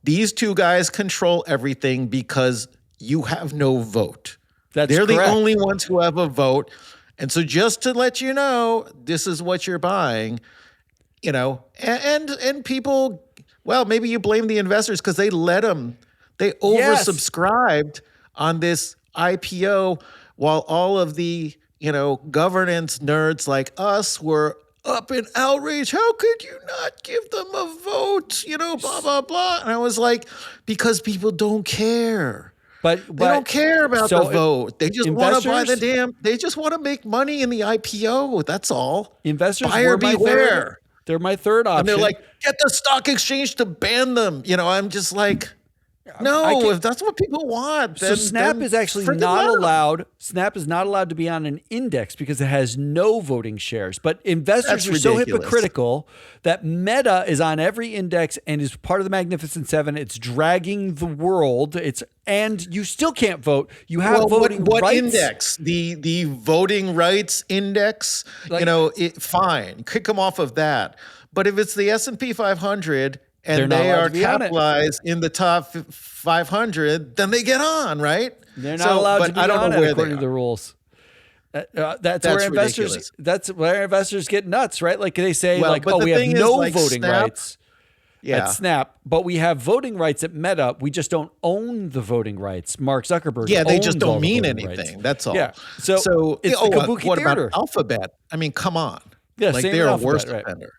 these two guys control everything because you have no vote. They're correct. The only ones who have a vote. And so just to let you know, this is what you're buying, and people, well, maybe you blame the investors because they oversubscribed on this IPO while all of the, governance nerds like us were up in outrage. How could you not give them a vote? Blah, blah, blah. And I was like, because people don't care. But they don't care about the vote. They just want to buy they just want to make money in the IPO. That's all.
Investors
buyer beware.
They're my third option.
And they're like, get the stock exchange to ban them. I'm just like, No, if that's what people want,
So
then
Snap is actually
freaking
not
let 'em.
allowed. Snap is not allowed to be on an index because it has no voting shares. But investors
That's
are so
ridiculous.
hypocritical that Meta is on every index and is part of the Magnificent Seven. It's dragging the world. And you still can't vote. You have
Well,
voting
what
rights.
index? The voting rights index? Fine, kick them off of that. But if it's the S&P 500
They're
and
not
they
allowed
are
to be on it.
capitalized in the top 500, then they get on, right?
They're not allowed
but
to be
I don't
on
know
it
where
according
they
to the
are.
rules. That's where investors.
ridiculous.
That's where investors get nuts, right? Like they say,
Well,
like,
but
oh,
the
we have
thing is,
no
like,
voting
Snap-
rights
Yeah.
at Snap, but we have voting rights at Meta. We just don't own the voting rights. Mark Zuckerberg.
Yeah, they just
owns all
don't
the
mean
voting
anything.
rights.
That's all.
Yeah. So it's the kabuki
what
theater.
about Alphabet? I mean, come on.
Yeah,
like
same
they're
with
a
Alphabet,
worst
right.
offender.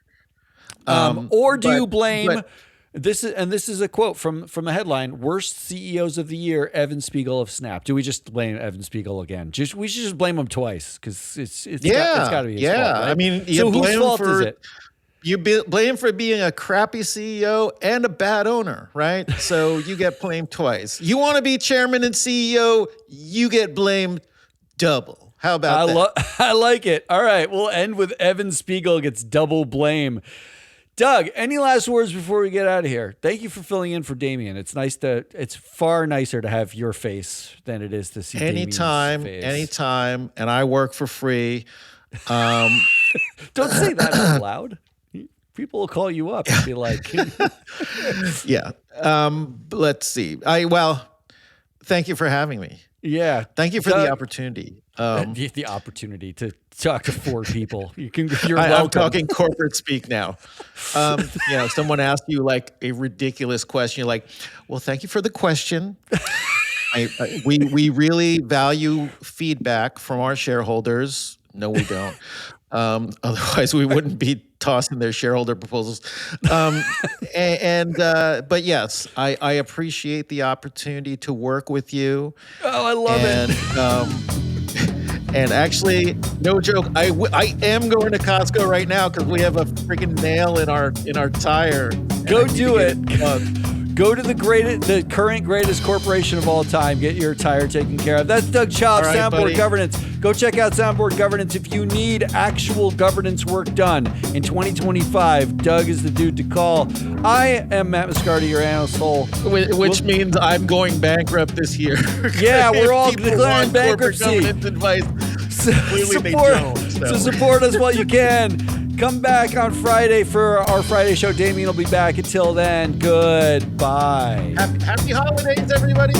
Or do
but-
you blame
but-
this is a quote from a headline: "Worst CEOs of the year, Evan Spiegel of Snap." Do we just blame Evan Spiegel again? We should just blame him twice because it's got to be his fault, right?
I mean, you
so whose
blame
fault
for
is it?
you blame for being a crappy CEO and a bad owner, right? So you get blamed twice. You want to be chairman and CEO, you get blamed double. How about that?
I like it. All right, we'll end with Evan Spiegel gets double blame. Doug, any last words before we get out of here? Thank you for filling in for Damien. It's far nicer to have your face than it is to see Damien's face.
Anytime, and I work for free.
Don't say that out loud. People will call you up and be like,
Yeah. Let's see. Thank you for having me.
yeah.
Thank you for the opportunity.
The opportunity to talk to four people. You're
I'm
welcome.
talking corporate speak now. Someone asked you like a ridiculous question. You're like, well, thank you for the question. We really value feedback from our shareholders. No, we don't. Otherwise, we wouldn't be tossing their shareholder proposals. But yes, I appreciate the opportunity to work with you.
Oh, I love it.
And actually, no joke, I am going to Costco right now because we have a freaking nail in our tire.
Go do it. Go to the current greatest corporation of all time. Get your tire taken care of. That's Doug Chia of
All right,
Soundboard
buddy.
Governance. Go check out Soundboard Governance if you need actual governance work done in 2025. Doug is the dude to call. I am Matt Mascardi, your asshole.
Which means I'm going bankrupt this year.
Yeah, we're all
People
declaring
want corporate
bankruptcy.
governance advice. Clearly they don't.
So support us while you can. Come back on Friday for our Friday show. Damien will be back. Until then, goodbye.
Happy holidays, everybody.